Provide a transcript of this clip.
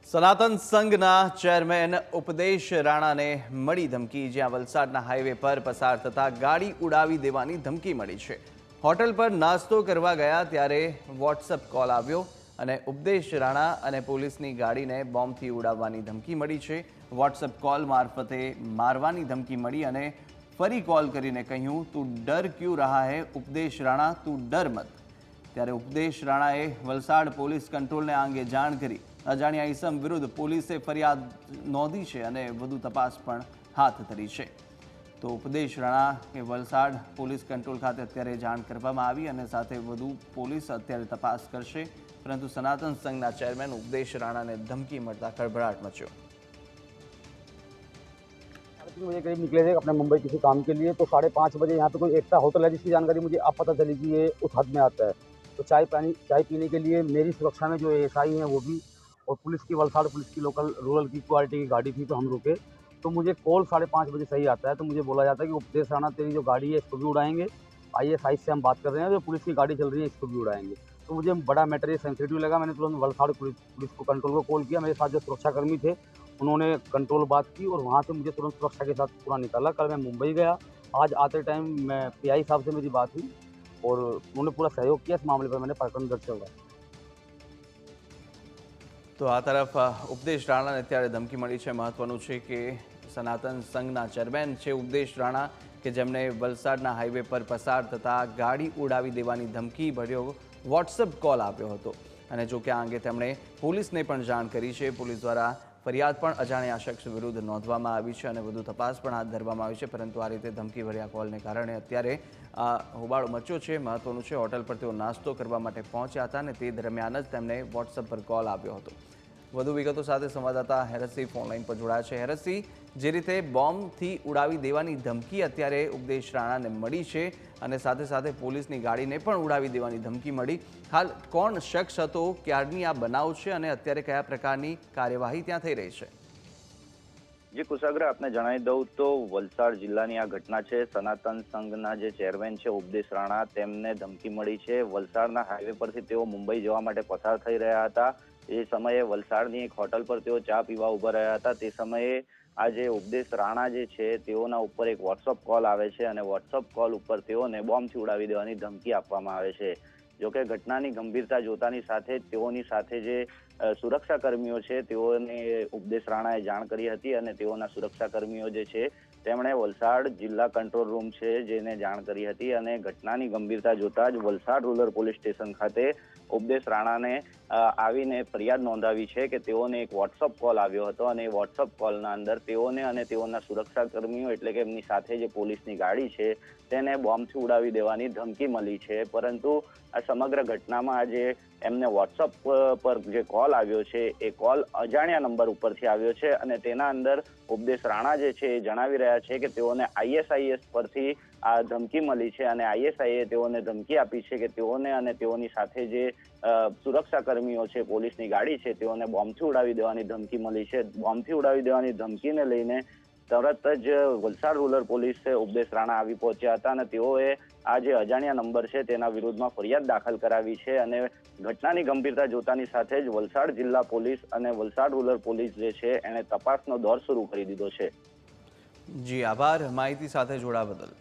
સનાતન સંઘના ચેરમેન ઉપદેશ રાણાને મળી ધમકી। જ્યાં વલસાડના હાઈવે પર પસાર થતા ગાડી ઉડાવી દેવાની ધમકી મળી છે। હોટલ પર નાસ્તો કરવા ગયા ત્યારે વોટ્સએપ કોલ આવ્યો અને ઉપદેશ રાણા અને પોલીસની ગાડીને બોમ્બથી ઉડાવવાની ધમકી મળી છે। વોટ્સએપ કોલ મારફતે મારવાની ધમકી મળી અને ફરી કોલ કરીને કહ્યું, તું ડર ક્યું રહા હૈ ઉપદેશ રાણા, તું ડર મત। ત્યારે ઉપદેશ રાણાએ વલસાડ પોલીસ કંટ્રોલને આ અંગે જાણ કરી। અજાણ્યા ઈસમ વિરુદ્ધ પોલીસે ફરિયાદ નોંધી છે અને વધુ તપાસ પણ હાથ ધરી છે। તો ઉપદેશ રાણા કે વલસાડ પોલીસ કંટ્રોલ ખાતે અત્યારે જાણ કરવામાં આવી અને સાથે વધુ પોલીસ અત્યારે તપાસ કરશે। પરંતુ સનાતન સંઘના ચેરમેન ઉપદેશ રાણાને ધમકી મળતા ખળભળાટ મચ્યો। मुझे करीब निकले थे अपने मुंबई किसी काम के लिए, तो 5:30 बजे यहाँ पे कोई एकता होटल है जिसकी जानकारी मुझे अब पता चली कि ये उस हद में आता है। तो चाय पीने के लिए मेरी सुरक्षा में जो एएसआई हैं वो भी, और पुलिस की वलसाड़ पुलिस की लोकल रूरल की क्वालिटी की गाड़ी थी, तो हम रुके। तो मुझे कॉल 5:30 बजे सही आता है, तो मुझे बोला जाता है कि उपदेश राणा तेरी जो गाड़ी है इसको भी उड़ाएंगे, ISI से हम बात कर रहे हैं, जो पुलिस की गाड़ी चल रही है इसको भी उड़ाएंगे। तो मुझे बड़ा मैटर ये सेंसिटिव लगा। मैंने तुरंत वलसाड़ पुलिस को कंट्रोल को कॉल किया। मेरे साथ जो सुरक्षाकर्मी थे उन्होंने कंट्रोल बात की और वहाँ से मुझे तुरंत सुरक्षा के साथ पूरा निकाला। कल मैं मुंबई गया, आज आते टाइम मैं PI साहब से मेरी बात हुई और उन्होंने पूरा सहयोग किया। इस मामले पर मैंने प्रकरण दर्ज करवाया। तो आ तरफ उपदेश राणाने અત્યારે ધમકી મળી છે। મહત્વનું છે કે સનાતન સંઘના ચેરમેન છે ઉપદેશ રાણા કે જેમને વલસાડના હાઈવે પર પસાર થતા ગાડી ઉડાવી દેવાની ધમકી ભર્યો વોટ્સએપ કોલ આવ્યો હતો અને જો કે આ અંગે તેમણે પોલીસને પણ જાણ કરી છે। પોલીસ દ્વારા ફરિયાદ પણ અજાણ્યા શખ્સ વિરુદ્ધ નોંધવામાં આવી છે અને વધુ તપાસ પણ હાથ ધરવામાં આવી છે। પરંતુ આ રીતે ધમકીભર્યા કોલને કારણે અત્યારે હોબાળો મચ્યો છે। મહત્વનું છે હોટલ પર તેઓ નાસ્તો કરવા માટે પહોંચ્યા હતા અને તે દરમિયાન જ તેમને વોટ્સએપ પર કોલ આવ્યો હતો। વધુ વિગતો સાથે સંવાદદાતા હેરતસિંહ ફોનલાઈન પર જોડાયા છે। હેરતસિંહ, જે રીતે બોમ્બથી ઉડાવી દેવાની ધમકી અત્યારે ઉપદેશ રાણાને મળી છે અને સાથે સાથે પોલીસની ગાડીને પણ ઉડાવી દેવાની ધમકી મળી, હાલ કોણ શખ્સ હતો, ક્યારની આ બનાવ છે અને અત્યારે કયા પ્રકારની કાર્યવાહી ત્યાં થઈ રહી છે? જે કુશાગ્ર આપને જણાવી દઉં તો વલસાડ જિલ્લાની આ ઘટના છે। સનાતન સંઘના જે ચેરમેન છે ઉપદેશ રાણા, તેમને ધમકી મળી છે। વલસાડના હાઈવે પરથી તેઓ મુંબઈ જવા માટે પસાર થઈ રહ્યા હતા। એ સમયે વલસાડની એક હોટલ પર તેઓ ચા પીવા ઉભા રહ્યા હતા। તે સમયે આ જે ઉપદેશ રાણા જે છે તેઓના ઉપર એક વોટ્સઅપ કોલ આવે છે અને વોટ્સઅપ કોલ ઉપર તેઓને બોમ્બથી ઉડાવી દેવાની ધમકી આપવામાં આવે છે। જોકે ઘટનાની ગંભીરતા જોતાની સાથે તેઓની સાથે જે સુરક્ષા કર્મીઓ છે તેઓને ઉપદેશ રાણાએ જાણ કરી હતી અને તેઓના સુરક્ષા કર્મીઓ જે છે તેમણે વલસાડ જિલ્લા કંટ્રોલ રૂમ છે જેને જાણ કરી હતી અને ઘટનાની ગંભીરતા જોતા જ વલસાડ રૂરલ પોલીસ સ્ટેશન ખાતે ઉપદેશ રાણાને આવીને ફરિયાદ નોંધાવી છે કે તેઓને એક વોટ્સઅપ કોલ આવ્યો હતો અને એ વોટ્સઅપ કોલના અંદર તેઓને અને તેઓના સુરક્ષા કર્મીઓ એટલે કે એમની સાથે જે પોલીસની ગાડી છે તેને બોમ્બથી ઉડાવી દેવાની ધમકી મળી છે। પરંતુ આ સમગ્ર ઘટનામાં આજે એમને વોટ્સઅપ પર જે કોલ આવ્યો છે એ કોલ અજાણ્યા નંબર ઉપરથી આવ્યો છે અને તેના અંદર ઉપદેશ રાણા જે છે એ જણાવી રહ્યા છે કે તેઓને ISIS પરથી આ ધમકી મળી છે અને ISIએ તેઓને ધમકી આપી છે કે તેઓને અને તેઓની સાથે જે સુરક્ષા કર્મીઓ છે પોલીસની ગાડી છે તેઓને બોમ્બથી ઉડાવી દેવાની ધમકી મળી છે। બોમ્બથી ઉડાવી દેવાની ધમકીને લઈને તરત જ વલસાડ રૂરલ પોલીસ ઉપદેશ રાણા આવી પહોંચ્યા હતા અને તેઓએ આ જે અજાણ્યા નંબર છે તેના વિરુદ્ધમાં ફરિયાદ દાખલ કરાવી છે અને ઘટનાની ગંભીરતા જોતાની સાથે જ વલસાડ જિલ્લા પોલીસ અને વલસાડ રૂરલ પોલીસ જે છે એણે તપાસનો દોર શરૂ કરી દીધો છે। જી આભાર માહિતી સાથે જોડાવા બદલ।